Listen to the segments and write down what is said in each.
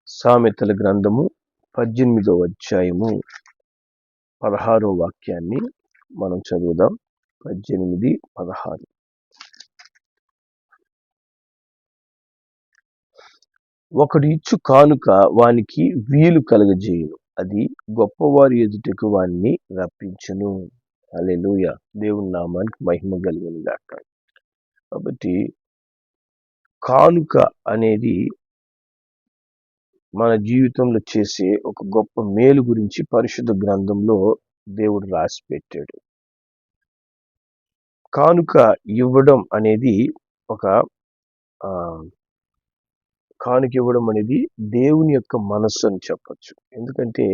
సామెతల గ్రంథము 18వ అధ్యాయము 16వ వాక్యాన్ని మనం చదువుదాం. 18, 16. ఒకడు ఇచ్చు కానుక వానికి వీలు కలగజేయును, అది గొప్పవారి ఎదుటకు వారిని రప్పించును. హల్లెలూయా. దేవుని నామానికి మహిమ కలుగును గాక. కాబట్టి కానుక అనేది మన జీవితంలో చేసే ఒక గొప్ప మేలు గురించి పరిశుద్ధ గ్రంథంలో దేవుడు రాసి పెట్టాడు. కానుక ఇవ్వడం అనేది కానుక ఇవ్వడం అనేది దేవుని యొక్క మనస్సు అని చెప్పచ్చు. ఎందుకంటే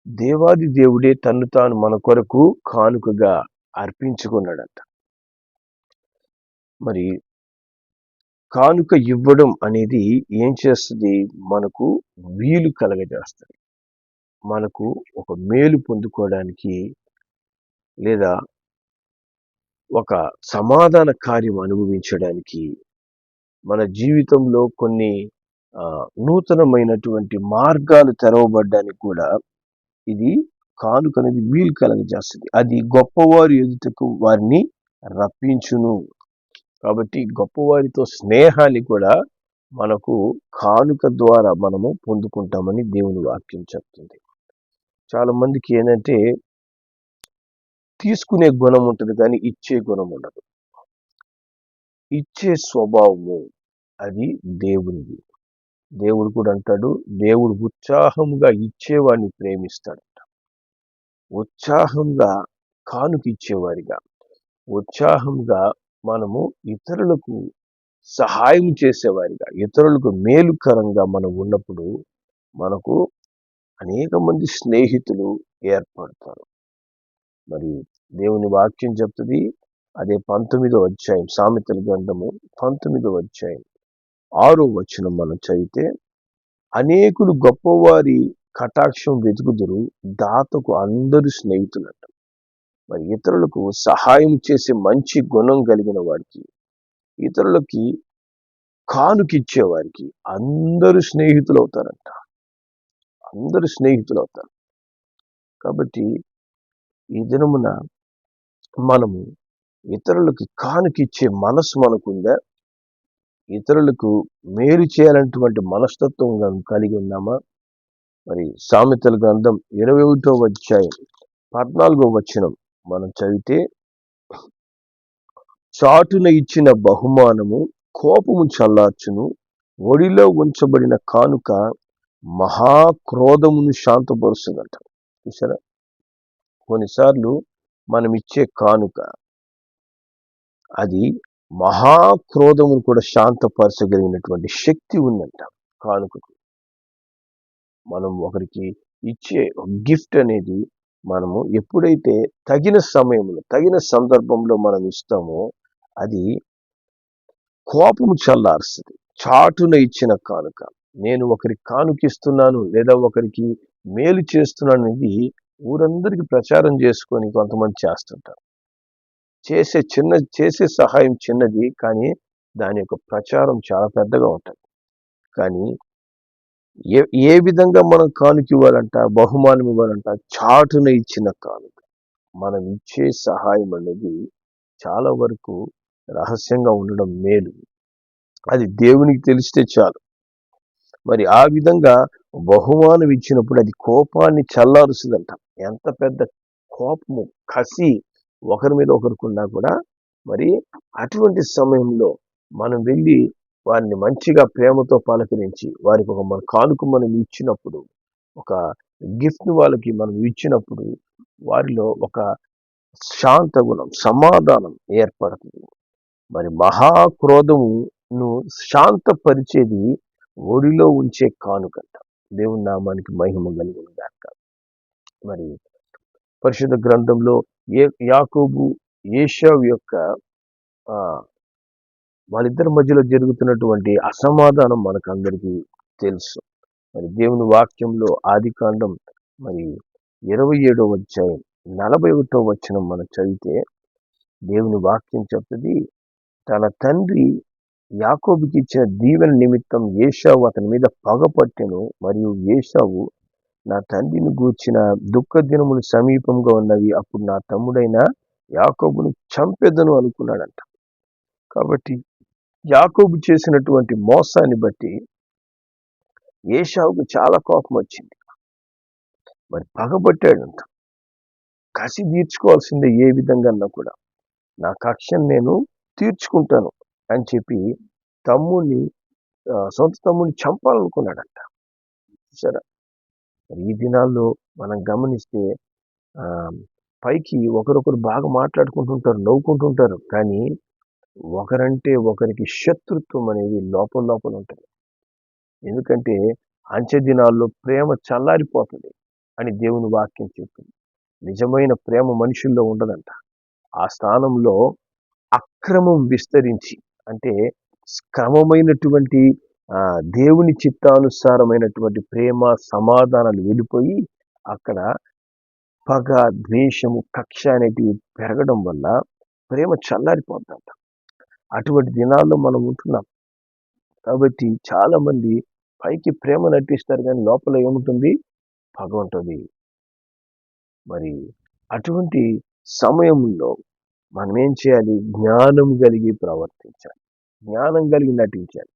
దేవాది దేవుడే తన్ను తాను మన కొరకు కానుకగా అర్పించుకున్నాడంట. మరి కానుక ఇవ్వడం అనేది ఏం చేస్తుంది? మనకు వీలు కలగజేస్తుంది. మనకు ఒక మేలు పొందుకోవడానికి లేదా ఒక సమాధాన కార్యం అనుభవించడానికి, మన జీవితంలో కొన్ని నూతనమైనటువంటి మార్గాలు తెరవబడ్డానికి కూడా ఇది కానుక అనేది వీలు కలగజేస్తుంది. అది గొప్పవారి ఎదుటకు వారిని రప్పించును. కాబట్టి గొప్పవారితో స్నేహాన్ని కూడా మనకు కానుక ద్వారా మనము పొందుకుంటామని దేవుని వాక్యం చెప్తుంది. చాలా మందికి ఏంటంటే తీసుకునే గుణం ఉంటుంది కానీ ఇచ్చే గుణం ఉండదు. ఇచ్చే స్వభావము అది దేవునిది. దేవుడు కూడా అంటాడు, దేవుడు ఉత్సాహంగా ఇచ్చేవాడిని ప్రేమిస్తాడంట. ఉత్సాహంగా కానుక ఇచ్చేవారిగా, ఉత్సాహంగా మనము ఇతరులకు సహాయం చేసేవారిగా, ఇతరులకు మేలుకరంగా మనం ఉన్నప్పుడు మనకు అనేక మంది స్నేహితులు ఏర్పడతారు. మరి దేవుని వాక్యం చెప్తుంది, అదే 19వ అధ్యాయం, సామెతల గ్రంథము 19వ అధ్యాయం 6వ వచనం మనం చదివితే, అనేకులు గొప్పవారి కటాక్షం వెతుకుదురు, దాతకు అందరూ స్నేహితులంట. మరి ఇతరులకు సహాయం చేసే మంచి గుణం కలిగిన వారికి, ఇతరులకి కానుకిచ్చేవారికి అందరూ స్నేహితులు అవుతారంట. అందరూ స్నేహితులు అవుతారు. కాబట్టి ఈ దినమున మనము ఇతరులకి కానుకిచ్చే మనసు మనకుందా? ఇతరులకు మేలు చేయాలన్నటువంటి మనస్తత్వం కలిగి ఉన్నామా? మరి సామెతల గ్రంథం 21వ అధ్యాయం 14వ వచనం మనం చదివితే, చాటున ఇచ్చిన బహుమానము కోపము చల్లార్చును, ఒడిలో ఉంచబడిన కానుక మహాక్రోధమును శాంతపరుస్తుందంట. చూసారా? కొన్నిసార్లు మనం ఇచ్చే కానుక అది మహాక్రోధమును కూడా శాంతపరచగలిగినటువంటి శక్తి ఉందంట కానుకకు. మనం ఒకరికి ఇచ్చే గిఫ్ట్ అనేది మనము ఎప్పుడైతే తగిన సమయంలో, తగిన సందర్భంలో మనం ఇస్తామో అది కోపము చల్లారుస్తుంది. చాటున ఇచ్చిన కానుక, నేను ఒకరికి కానుకిస్తున్నాను లేదా ఒకరికి మేలు చేస్తున్నాను అనేది ఊరందరికీ ప్రచారం చేసుకొని కొంతమంది చేస్తుంటారు. చేసే సహాయం చిన్నది, కానీ దాని యొక్క ప్రచారం చాలా పెద్దగా ఉంటుంది. కానీ ఏ విధంగా మనం కానుక ఇవ్వాలంట, బహుమానం ఇవ్వాలంట? చాటున ఇచ్చిన కానుక. మనం ఇచ్చే సహాయం అనేది చాలా వరకు రహస్యంగా ఉండడం మేలు. అది దేవునికి తెలిస్తే చాలు. మరి ఆ విధంగా బహుమానం ఇచ్చినప్పుడు అది కోపాన్ని చల్లారుస్తుందంట. ఎంత పెద్ద కోపము, కసి ఒకరి మీద ఒకరికున్నా కూడా మరి అటువంటి సమయంలో మనం వెళ్ళి వారిని మంచిగా ప్రేమతో పలకరించి వారికి ఒక మన కానుక మనం ఇచ్చినప్పుడు, ఒక గిఫ్ట్ని వాళ్ళకి మనం ఇచ్చినప్పుడు వారిలో ఒక శాంత గుణం, సమాధానం ఏర్పడుతుంది. మరి మహాక్రోధమును శాంతపరిచేది ఒడిలో ఉంచే కానుకంట. దేవుని నామానికి మహిమ కలుగును గాక. మరి పరిశుద్ధ గ్రంథంలో యాకోబు ఏశావు యొక్క వాళ్ళిద్దరి మధ్యలో జరుగుతున్నటువంటి అసమాధానం మనకందరికీ తెలుసు. మరి దేవుని వాక్యంలో ఆదికాండం మరి 27వ అధ్యాయం 41వ వచనం మనం చదివితే, దేవుని వాక్యం చెప్తుంది, తన తండ్రి యాకోబుకి ఇచ్చిన దీవెన నిమిత్తం ఏశావు అతని మీద పగపట్టెను. మరియు ఏశావు, నా తండ్రిని గూర్చిన దుఃఖ దినములు సమీపంగా ఉన్నవి, అప్పుడు నా తమ్ముడైన యాకోబును చంపెదను అనుకున్నాడంట. కాబట్టి యాకోబు చేసినటువంటి మోసాన్ని బట్టి ఏశావుకు చాలా కోపం వచ్చింది. మరి పగబట్టాడంట. కసి తీర్చుకోవాల్సిందే ఏ విధంగా కూడా. నా కక్షను నేను తీర్చుకుంటాను అని చెప్పి తమ్ముడిని సొంత తమ్ముడిని చంపాలనుకున్నాడంట. చూసారా? మరి ఈ దినాల్లో మనం గమనిస్తే పైకి ఒకరొకరు బాగా మాట్లాడుకుంటుంటారు, నవ్వుకుంటుంటారు, కానీ ఒకరంటే ఒకరికి శత్రుత్వం అనేది లోపల లోపల ఉంటుంది. ఎందుకంటే అంచె దినాల్లో ప్రేమ చల్లారిపోతుంది అని దేవుని వాక్యం చెప్తుంది. నిజమైన ప్రేమ మనుషుల్లో ఉండదంట. ఆ స్థానంలో అక్రమం విస్తరించి, అంటే క్రమమైనటువంటి దేవుని చిత్తానుసారమైనటువంటి ప్రేమ సమాధానాలు వెళ్ళిపోయి అక్కడ పగ, ద్వేషము, కక్ష అనేటివి పెరగడం వల్ల ప్రేమ చల్లారిపోతుందంట. అటువంటి దినాల్లో మనం ఉంటున్నాం. కాబట్టి చాలా మంది పైకి ప్రేమ నటిస్తారు, కానీ లోపల ఏముంటుంది? పగ ఉంటుంది. మరి అటువంటి సమయంలో మనం ఏం చేయాలి? జ్ఞానం కలిగి ప్రవర్తించాలి, జ్ఞానం కలిగి నటించాలి.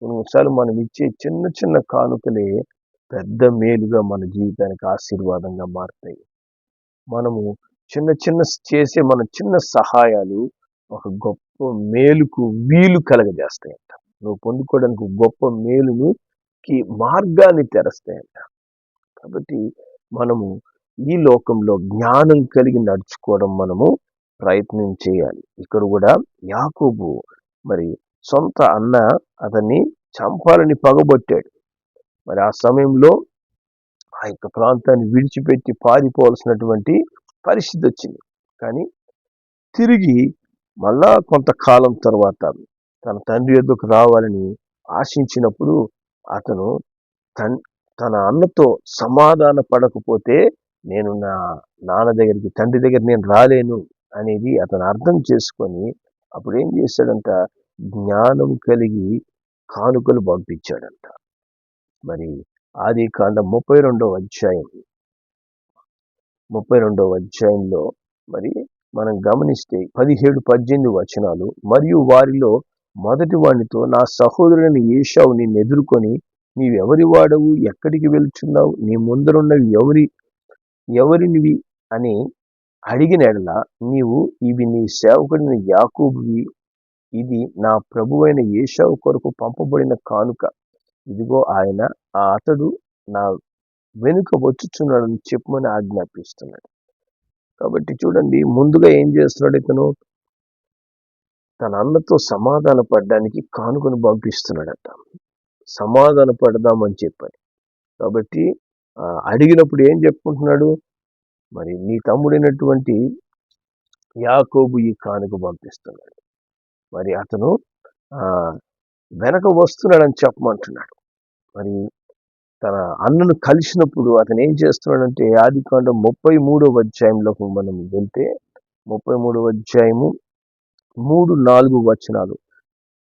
కొన్నిసార్లు మనం ఇచ్చే చిన్న చిన్న కానుకలే పెద్ద మేలుగా మన జీవితానికి ఆశీర్వాదంగా మారుతాయి. మనము చిన్న చిన్న చేసే మన చిన్న సహాయాలు ఒక గొప్ప మేలుకు వీలు కలగజేస్తాయంట. నువ్వు పొందుకోవడానికి గొప్ప మేలుకి మార్గాన్ని తెరస్తాయంట. కాబట్టి మనము ఈ లోకంలో జ్ఞానం కలిగి నడుచుకోవడం మనము ప్రయత్నం చేయాలి. ఇక్కడ కూడా యాకోబు మరి సొంత అన్న అతన్ని చంపాలని పగబట్టాడు. మరి ఆ సమయంలో ఆ యొక్క ప్రాంతాన్ని విడిచిపెట్టి పారిపోవాల్సినటువంటి పరిస్థితి వచ్చింది. కానీ తిరిగి మళ్ళా కొంతకాలం తర్వాత తన తండ్రి యొద్దకు రావాలని ఆశించినప్పుడు అతను తన అన్నతో సమాధాన పడకపోతే నేను నా నాన్న దగ్గరికి, తండ్రి దగ్గర నేను రాలేను అనేది అతను అర్థం చేసుకొని అప్పుడు ఏం చేశాడంట? జ్ఞానం కలిగి కానుకలు పంపించాడంట. మరి ఆదికాండం 32వ అధ్యాయంలో మరి మనం గమనిస్తే 17-18 వచనాలు, మరియు వారిలో మొదటి వానితో, నా సహోదరుని ఏశావు నిన్ను ఎదుర్కొని, నీవెవరి వాడవు, ఎక్కడికి వెళ్తున్నావు, నీ ముందరున్నవి ఎవరినివి అని అడిగిన ఎడల, నీవు, ఇవి నీ సేవకుడిని యాకోబువి, ఇది నా ప్రభువైన ఏశావు కొరకు పంపబడిన కానుక, ఇదిగో ఆయన, అతడు నా వెనుక వచ్చుచున్నాడని చెప్పమని ఆజ్ఞాపిస్తున్నాడు. కాబట్టి చూడండి, ముందుగా ఏం చేస్తున్నాడు ఇతను? తన అన్నతో సమాధాన పడడానికి కానుకను పంపిస్తున్నాడట. సమాధాన పడదామని చెప్పని. కాబట్టి అడిగినప్పుడు ఏం చెప్పుకుంటున్నాడు? మరి నీ తమ్ముడైనటువంటి యాకోబు ఈ కానుక పంపిస్తున్నాడు. మరి అతను వెనక వస్తున్నాడని చెప్పమంటున్నాడు. మరి తన అన్నను కలిసినప్పుడు అతను ఏం చేస్తున్నాడంటే, ఆదికాండం 33వ అధ్యాయంలోకి మనం వెళ్తే 33వ అధ్యాయము 3-4 వచనాలు,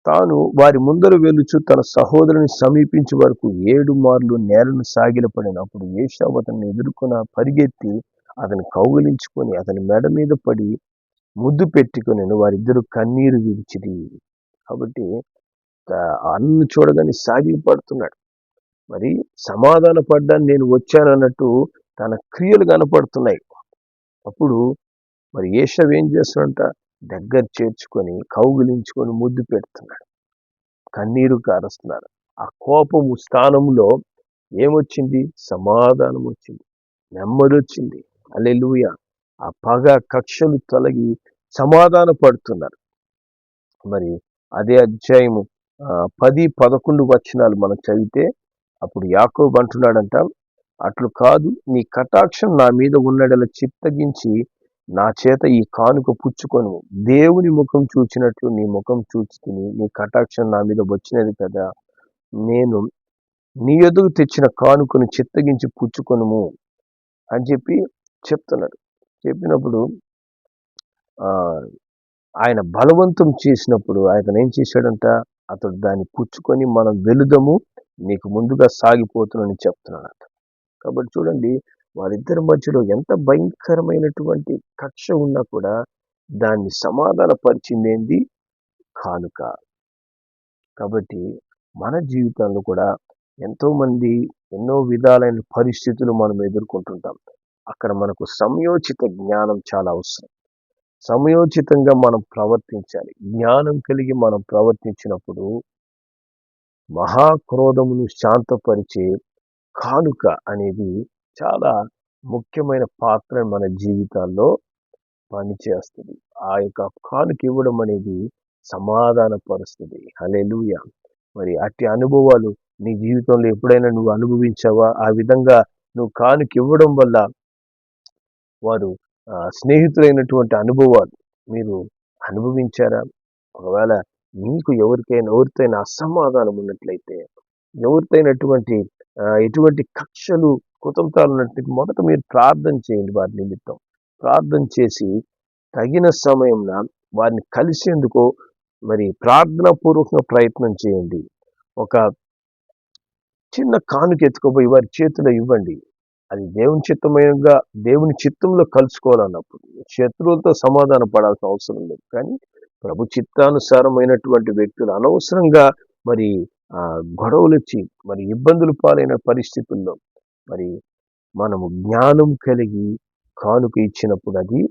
తాను వారి ముందర వెలుచు తన సహోదరుని సమీపించే వరకు 7 మార్లు నేలను సాగిలపడినప్పుడు ఏశావు అతన్ని ఎదుర్కొన్న పరిగెత్తి అతని కౌగిలించుకొని అతని మెడ మీద పడి ముద్దు పెట్టుకొని వారిద్దరు కన్నీరు విడిచిరి. కాబట్టి అన్ను చూడగానే సాగిలపడుతున్నాడు. మరి సమాధాన పడ్డాన్ని నేను వచ్చానన్నట్టు తన క్రియలు కనపడుతున్నాయి. అప్పుడు మరి ఏశావు ఏం చేస్తున్నాడంట? దగ్గర చేర్చుకొని కౌగిలించుకొని ముద్దు పెడుతున్నాడు, కన్నీరు కారుస్తున్నారు. ఆ కోపము స్థానంలో ఏమొచ్చింది? సమాధానం వచ్చింది, నెమ్మది వచ్చింది. హల్లెలూయా! ఆ పగ, కక్షలు తొలగి సమాధాన పడుతున్నారు. మరి అదే అధ్యాయము 10-11 వచనాలు మనం చదివితే అప్పుడు యాకోబు అంటున్నాడంట, అట్లు కాదు, నీ కటాక్షం నా మీద ఉన్నడల చిత్తగించి నా చేత ఈ కానుక పుచ్చుకొను. దేవుని ముఖం చూచినట్లు నీ ముఖం చూచి తిని, నీ కటాక్షం నా మీద వచ్చినది కదా, నేను నీ ఎదుగు తెచ్చిన కానుకను చిత్తగించి పుచ్చుకొనుము అని చెప్పి చెప్తున్నాడు. చెప్పినప్పుడు ఆయన బలవంతం చేసినప్పుడు ఆయన ఏం చేశాడంట? అతడు దాన్ని పుచ్చుకొని మనం వెలుదము, నీకు ముందుగా సాగిపోతున్నానని చెప్తున్నాడు. కాబట్టి చూడండి, వారిద్దరి మధ్యలో ఎంత భయంకరమైనటువంటి కక్ష ఉన్నా కూడా దాన్ని సమాధానపరిచిందేంది? కానుక. కాబట్టి మన జీవితంలో కూడా ఎంతోమంది ఎన్నో విధాలైన పరిస్థితులు మనం ఎదుర్కొంటుంటాం. అక్కడ మనకు సమయోచిత జ్ఞానం చాలా అవసరం. సమయోచితంగా మనం ప్రవర్తించాలి. జ్ఞానం కలిగి మనం ప్రవర్తించినప్పుడు మహాక్రోధమును శాంతపరిచే కానుక అనేది చాలా ముఖ్యమైన పాత్ర మన జీవితాల్లో పనిచేస్తుంది. ఆ యొక్క కానుక ఇవ్వడం అనేది సమాధాన పరుస్తుంది. హల్లెలూయా. మరి అట్టి అనుభవాలు నీ జీవితంలో ఎప్పుడైనా నువ్వు అనుభవించావా? ఆ విధంగా నువ్వు కానుక ఇవ్వడం వల్ల వారు స్నేహితులైనటువంటి అనుభవాలు మీరు అనుభవించారా? ఒకవేళ మీకు ఎవరితోనైనా అసమాధానం ఉన్నట్లయితే, ఎవరితోనైనటువంటి ఎటువంటి కక్షలు, కుతంత్రాలు ఉన్నట్లయితే మొదట మీరు ప్రార్థన చేయండి వారి నిమిత్తం. ప్రార్థన చేసి తగిన సమయంన వారిని కలిసేందుకు మరి ప్రార్థనాపూర్వకంగా ప్రయత్నం చేయండి. ఒక చిన్న కానుక ఎత్తుకుపోయి వారి చేతిలో ఇవ్వండి. అది దేవుని చిత్తంలో కలుసుకోవాలన్నప్పుడు శత్రువులతో సమాధాన పడాల్సిన అవసరం లేదు. కానీ ప్రభు చిత్తానుసారమైనటువంటి వ్యక్తులు అనవసరంగా మరి గొడవలు వచ్చి మరి ఇబ్బందులు పాలైన పరిస్థితుల్లో మరి మనము జ్ఞానం కలిగి కానుక ఇచ్చినప్పుడు అది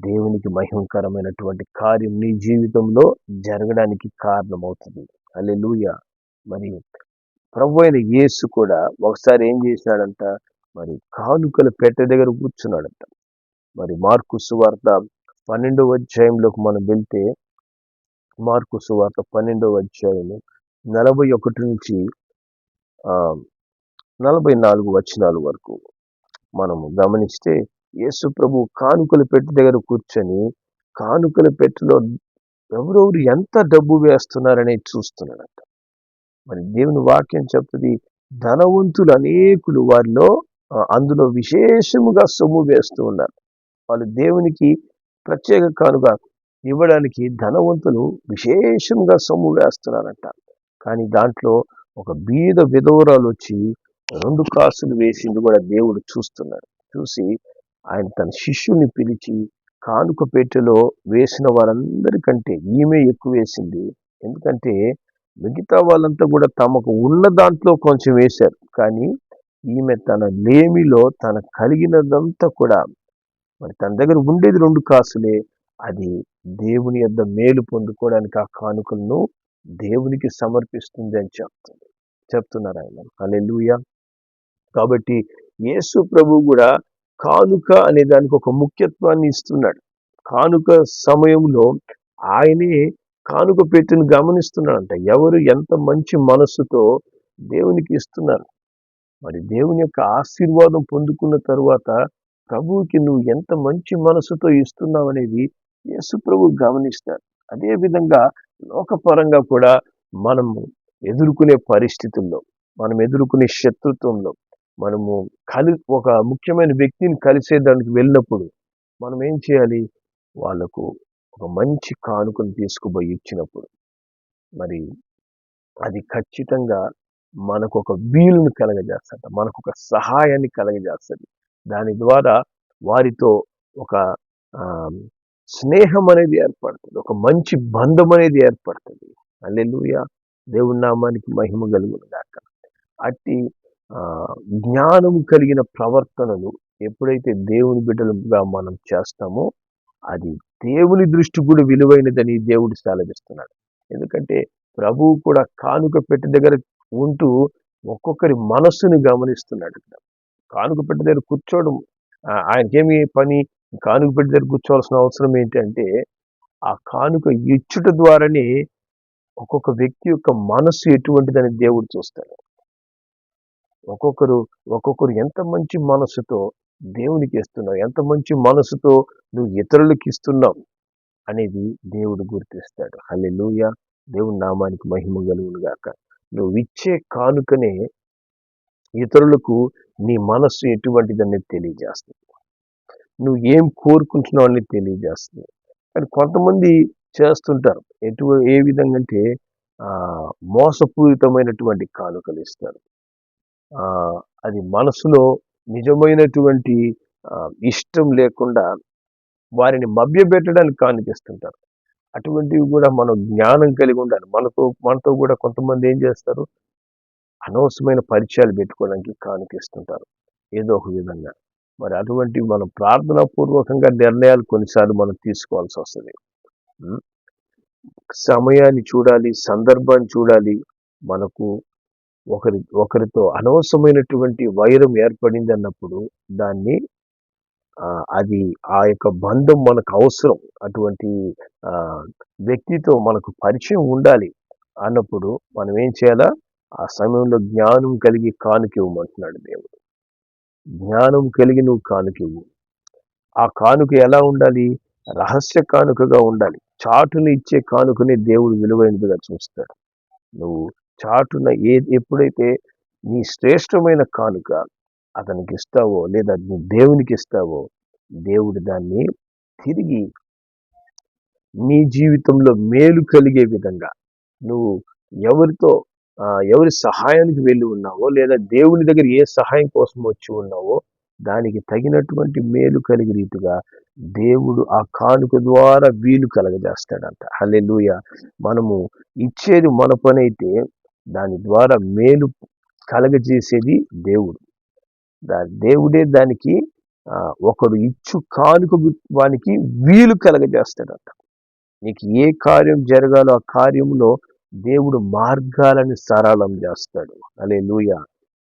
దేవునికి మహిమకరమైనటువంటి కార్యం నీ జీవితంలో జరగడానికి కారణమవుతుంది. హల్లెలూయా. మరి ప్రభు అయిన యేసు కూడా ఒకసారి ఏం చేసినాడంట, మరి కానుకల పెట్టె దగ్గర కూర్చున్నాడంట. మరి మార్కు సువార్త 12వ అధ్యాయంలోకి మనం వెళ్తే, మార్కు సువార్త 12వ అధ్యాయము 41 నుంచి 44 వచనాల వరకు మనము గమనిస్తే, యేసు ప్రభు కానుకల పెట్టె దగ్గర కూర్చొని కానుకల పెట్టెలో ఎవరెవరు ఎంత డబ్బు వేస్తున్నారనేది చూస్తున్నాడంట. మరి దేవుని వాక్యం చెప్తుంది, ధనవంతులు అనేకులు వారిలో అందులో విశేషముగా సొమ్ము వేస్తూ ఉన్నారు. వాళ్ళు దేవునికి ప్రత్యేక కానుక ఇవ్వడానికి ధనవంతులు విశేషంగా సొమ్ము వేస్తున్నారంట. కానీ దాంట్లో ఒక బీద విధవరాలు వచ్చి 2 కాసులు వేసింది కూడా దేవుడు చూస్తున్నాడు. చూసి ఆయన తన శిష్యుని పిలిచి, కానుక పెట్టెలో వేసిన వారందరికంటే ఈమె ఎక్కువ వేసింది. ఎందుకంటే మిగతా వాళ్ళంతా కూడా తమకు ఉన్న దాంట్లో కొంచెం వేశారు. కానీ ఈమె తన లేమిలో తన కలిగినదంతా కూడా, మరి తన దగ్గర ఉండేది 2 కాసులే, అది దేవుని యొద్ద మేలు పొందుకోవడానికి ఆ కానుకలను దేవునికి సమర్పిస్తుంది అని చెప్తున్నారు ఆయన. హల్లెలూయా. కాబట్టి యేసు ప్రభు కూడా కానుక అనే దానికి ఒక ముఖ్యత్వాన్ని ఇస్తున్నాడు. కానుక సమయంలో ఆయనే కానుక పెట్టిన గమనిస్తున్నాడంట. ఎవరు ఎంత మంచి మనస్సుతో దేవునికి ఇస్తున్నారు. మరి దేవుని యొక్క ఆశీర్వాదం పొందుకున్న తరువాత ప్రభువుకి నువ్వు ఎంత మంచి మనసుతో ఇస్తున్నావు అనేది యేసు ప్రభు గమనిస్తాడు. అదే విధంగా లోకపరంగా కూడా మనము ఎదుర్కొనే పరిస్థితుల్లో, మనం ఎదుర్కొనే శత్రుత్వంలో, మనము ఒక ముఖ్యమైన వ్యక్తిని కలిసేదానికి వెళ్ళినప్పుడు మనం ఏం చేయాలి? వాళ్ళకు ఒక మంచి కానుకను తీసుకుపోయి ఇచ్చినప్పుడు మరి అది ఖచ్చితంగా మనకు ఒక వీలును కలగజేస్తుంది, మనకు ఒక సహాయాన్ని కలగజేస్తుంది. దాని ద్వారా వారితో ఒక స్నేహం అనేది ఏర్పడుతుంది, ఒక మంచి బంధం అనేది ఏర్పడుతుంది. హల్లెలూయా. దేవుని నామానికి మహిమ కలుగును గాక. అట్టి జ్ఞానం కలిగిన ప్రవర్తనలు ఎప్పుడైతే దేవుని బిడ్డలుగా మనం చేస్తామో అది దేవుని దృష్టి కూడా విలువైనదని దేవుడు సెలవిస్తున్నాడు. ఎందుకంటే ప్రభువు కూడా కానుక పెట్టె దగ్గర ఉంటూ ఒక్కొక్కరి మనస్సుని గమనిస్తున్నాడు. కానుక పెట్టె దగ్గర కూర్చోవడం ఆయనకేమి పని? కానుక పెట్టె దగ్గర కూర్చోవాల్సిన అవసరం ఏంటంటే ఆ కానుక ఇచ్చుట ద్వారానే ఒక్కొక్క వ్యక్తి యొక్క మనస్సు ఎటువంటిదని దేవుడు చూస్తాడు. ఒక్కొక్కరు ఎంత మంచి మనసుతో దేవునికి ఇస్తున్నావు, ఎంత మంచి మనసుతో నువ్వు ఇతరులకు ఇస్తున్నావు అనేది దేవుడు గుర్తిస్తాడు. హల్లెలూయా. దేవుని నామానికి మహిమ కలుగును గాక. నువ్వు ఇచ్చే కానుకనే ఇతరులకు నీ మనస్సు ఎటువంటిదని తెలియజేస్తుంది. నువ్వు ఏం కోరుకుంటున్నావు అని తెలియజేస్తుంది. కానీ కొంతమంది చేస్తుంటారు ఏ విధంగా అంటే మోసపూరితమైనటువంటి కానుకలు ఇస్తారు. అది మనసులో నిజమైనటువంటి ఇష్టం లేకుండా వారిని మభ్యపెట్టడానికి కానుకిస్తుంటారు. అటువంటివి కూడా మనం జ్ఞానం కలిగి ఉండాలి. మనతో కూడా కొంతమంది ఏం చేస్తారు, అనవసరమైన పరిచయాలు పెట్టుకోవడానికి కానుకిస్తుంటారు ఏదో ఒక విధంగా. మరి అటువంటి మనం ప్రార్థనా పూర్వకంగా నిర్ణయాలు కొన్నిసార్లు మనం తీసుకోవాల్సి వస్తుంది. సమయాన్ని చూడాలి, సందర్భాన్ని చూడాలి. మనకు ఒకరితో అనవసరమైనటువంటి వైరం ఏర్పడింది అన్నప్పుడు దాన్ని అది ఆ యొక్క బంధం మనకు అవసరం. అటువంటి వ్యక్తితో మనకు పరిచయం ఉండాలి అన్నప్పుడు మనం ఏం చేయాలా, ఆ సమయంలో జ్ఞానం కలిగి కానుకివ్వమంటున్నాడు దేవుడు. జ్ఞానం కలిగి నువ్వు కానుకివ్వు. ఆ కానుక ఎలా ఉండాలి? రహస్య కానుకగా ఉండాలి. చాటును ఇచ్చే కానుకని దేవుడు విలువైనదిగా చూస్తాడు. నువ్వు చాటున ఎప్పుడైతే నీ శ్రేష్టమైన కానుక అతనికి ఇస్తావో, లేదా నువ్వు దేవునికి ఇస్తావో, దేవుడు దాన్ని తిరిగి నీ జీవితంలో మేలు కలిగే విధంగా నువ్వు ఎవరి సహాయానికి వెళ్ళి ఉన్నావో, లేదా దేవుని దగ్గర ఏ సహాయం కోసం వచ్చి ఉన్నావో దానికి తగినటువంటి మేలు కలిగే రీతిగా దేవుడు ఆ కానుక ద్వారా వీలు కలగజేస్తాడంట. హల్లెలూయా. మనము ఇచ్చేది మన పని అయితే దాని ద్వారా మేలు కలగజేసేది దేవుడు. దేవుడే దానికి ఒకడు ఇచ్చు కానుక వానికి వీలు కలగజేస్తాడంట. నీకు ఏ కార్యం జరగాలో ఆ కార్యంలో దేవుడు మార్గాలను సరళం చేస్తాడు. హల్లెలూయా.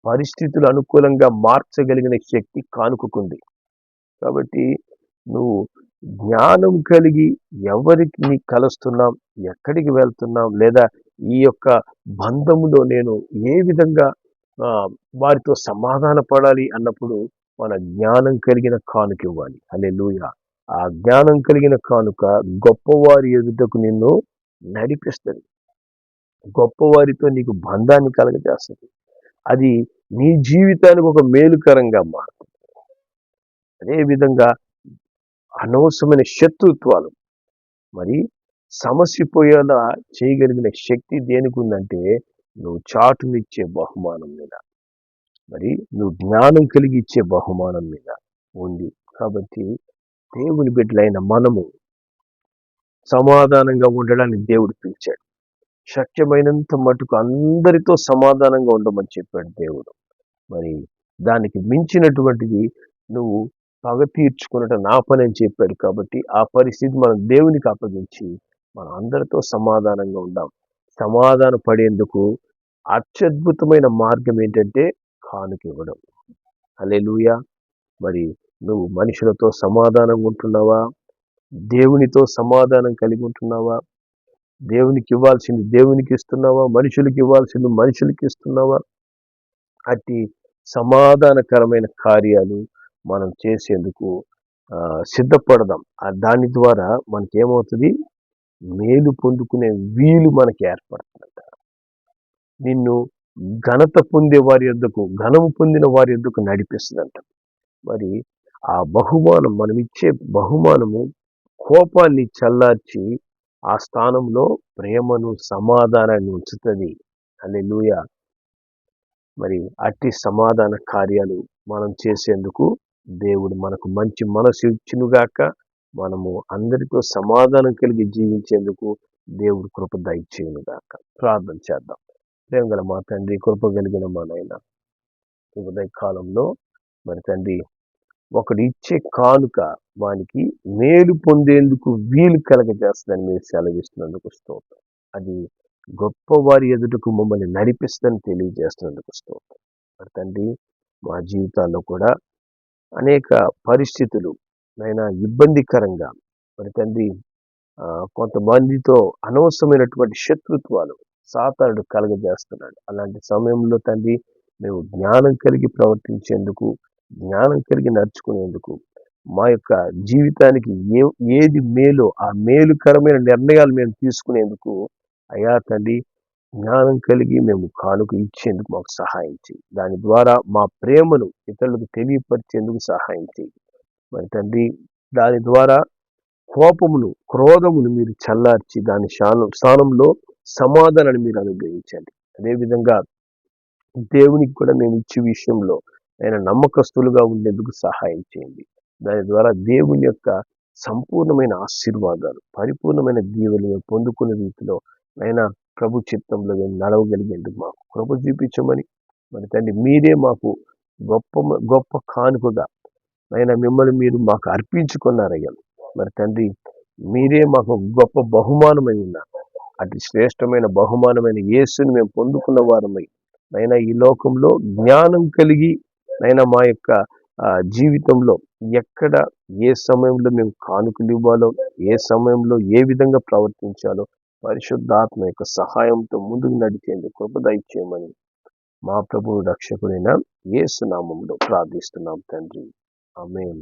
పరిస్థితులు అనుకూలంగా మార్చగలిగిన శక్తి కానుకకుంది. కాబట్టి నువ్వు జ్ఞానం కలిగి ఎవరికి నీ కలుస్తున్నాం, ఎక్కడికి వెళ్తున్నాం, లేదా ఈ యొక్క బంధములో నేను ఏ విధంగా వారితో సమాధాన పడాలి అన్నప్పుడు మన జ్ఞానం కలిగిన కానుక ఇవ్వాలి. హల్లెలూయా. ఆ జ్ఞానం కలిగిన కానుక గొప్పవారి ఎదుటకు నిన్ను నడిపిస్తుంది. గొప్పవారితో నీకు బంధాన్ని కలగజేస్తుంది. అది నీ జీవితానికి ఒక మేలుకరంగా మారుతుంది. అదేవిధంగా అనవసరమైన శత్రుత్వాలు మరి సమసిపోయేలా చేయగలిగిన శక్తి దేనికి ఉందంటే నువ్వు చాటునిచ్చే బహుమానం మీద, మరి నువ్వు జ్ఞానం కలిగి ఇచ్చే బహుమానం మీద ఉంది. కాబట్టి దేవుని బిడ్డలైన మనము సమాధానంగా ఉండడానికి దేవుడు పిలిచాడు. శక్యమైనంత మటుకు అందరితో సమాధానంగా ఉండమని చెప్పాడు దేవుడు. మరి దానికి మించినటువంటిది నువ్వు పగ తీర్చుకున్నట్టు నా పని అని చెప్పాడు. కాబట్టి ఆ పరిస్థితి మనం దేవునికి అప్పగించి మనం అందరితో సమాధానంగా ఉందాం. సమాధాన పడేందుకు అత్యద్భుతమైన మార్గం ఏంటంటే కానుక ఇవ్వడం. హల్లెలూయా. మరి నువ్వు మనుషులతో సమాధానంగా ఉంటున్నావా? దేవునితో సమాధానం కలిగి ఉంటున్నావా? దేవునికి ఇవ్వాల్సింది దేవునికి ఇస్తున్నావా? మనుషులకి ఇవ్వాల్సింది మనుషులకి ఇస్తున్నావా? అట్టి సమాధానకరమైన కార్యాలు మనం చేసేందుకు సిద్ధపడదాం. దాని ద్వారా మనకేమవుతుంది? మేలు పొందుకునే వీలు మనకి ఏర్పడుతుందంట. నిన్ను ఘనత పొందే వారి యొద్దకు, ఘనము పొందిన వారి యొద్దకు నడిపిస్తుందంట. మరి ఆ బహుమానం, మనం ఇచ్చే బహుమానము కోపాన్ని చల్లార్చి ఆ స్థానంలో ప్రేమను, సమాధానాన్ని ఉంచుతుంది. హల్లెలూయా. మరి అట్టి సమాధాన కార్యాలు మనం చేసేందుకు దేవుడు మనకు మంచి మనసు ఇచ్చునుగాక. మనము అందరితో సమాధానం కలిగి జీవించేందుకు దేవుడు కృప దయచేయునుగాక. ప్రార్థన చేద్దాం. ప్రేమ గల మా తండ్రి, కృప కలిగిన మా నాయన, ఈ ఉదయ కాలంలో మరి తండ్రి ఒకడు ఇచ్చే కానుక వానికి మేలు పొందేందుకు వీలు కలగజేస్తుందని మీరు సెలవిస్తున్నందుకు స్తోత్రం. అది గొప్ప వారి ఎదుటకు మమ్మల్ని నడిపిస్తుందని తెలియజేస్తున్నందుకు స్తోత్రం. మరి తండ్రి మా జీవితాల్లో కూడా అనేక పరిస్థితులు నైనా ఇబ్బందికరంగా మరి తండ్రి కొంతమందితో అనవసరమైనటువంటి శత్రుత్వాలు సాతానుడు కలగజేస్తున్నాడు. అలాంటి సమయంలో తండ్రి మేము జ్ఞానం కలిగి ప్రవర్తించేందుకు, జ్ఞానం కలిగి నడుచుకునేందుకు, మా యొక్క జీవితానికి ఏది మేలో ఆ మేలుకరమైన నిర్ణయాలు మేము తీసుకునేందుకు అయా తండ్రి జ్ఞానం కలిగి మేము కానుక ఇచ్చేందుకు మాకు సహాయం చేయి. దాని ద్వారా మా ప్రేమను ఇతరులకు తెలియపరిచేందుకు సహాయం చేయి. మరి తండ్రి దాని ద్వారా కోపమును, క్రోధమును మీరు చల్లార్చి దాని స్థానంలో సమాధానాన్ని మీరు అనుగ్రహించండి. అదేవిధంగా దేవునికి కూడా మేము ఇచ్చే విషయంలో ఆయన నమ్మకస్తులుగా ఉండేందుకు సహాయం చేయండి. దాని ద్వారా దేవుని యొక్క సంపూర్ణమైన ఆశీర్వాదాలు, పరిపూర్ణమైన దీవెనలు మేము పొందుకునే రీతిలో ఆయన ప్రభు చిత్తంలో మేము నడవగలిగేందుకు మాకు కృప చూపించమని, మరి తండ్రి మీరే మాకు గొప్ప గొప్ప కానుకగా ఆయన మిమ్మల్ని మీరు మాకు అర్పించుకున్నారయ్యా. మరి తండ్రి మీరే మాకు గొప్ప బహుమానమై ఉన్నారు. అతి శ్రేష్టమైన బహుమానమైన యేసుని మేము పొందుకున్న వారమై నైనా ఈ లోకంలో జ్ఞానం కలిగి నైనా మా యొక్క జీవితంలో ఎక్కడ ఏ సమయంలో మేము కానుకలు ఇవ్వాలో, ఏ సమయంలో ఏ విధంగా ప్రవర్తించాలో పరిశుద్ధాత్మ యొక్క సహాయంతో ముందుకు నడిచేందుకు కృప దయచేయమని మా ప్రభువు రక్షకుడైన యేసు నామములో ప్రార్థిస్తున్నాం తండ్రి. ఆమేన్.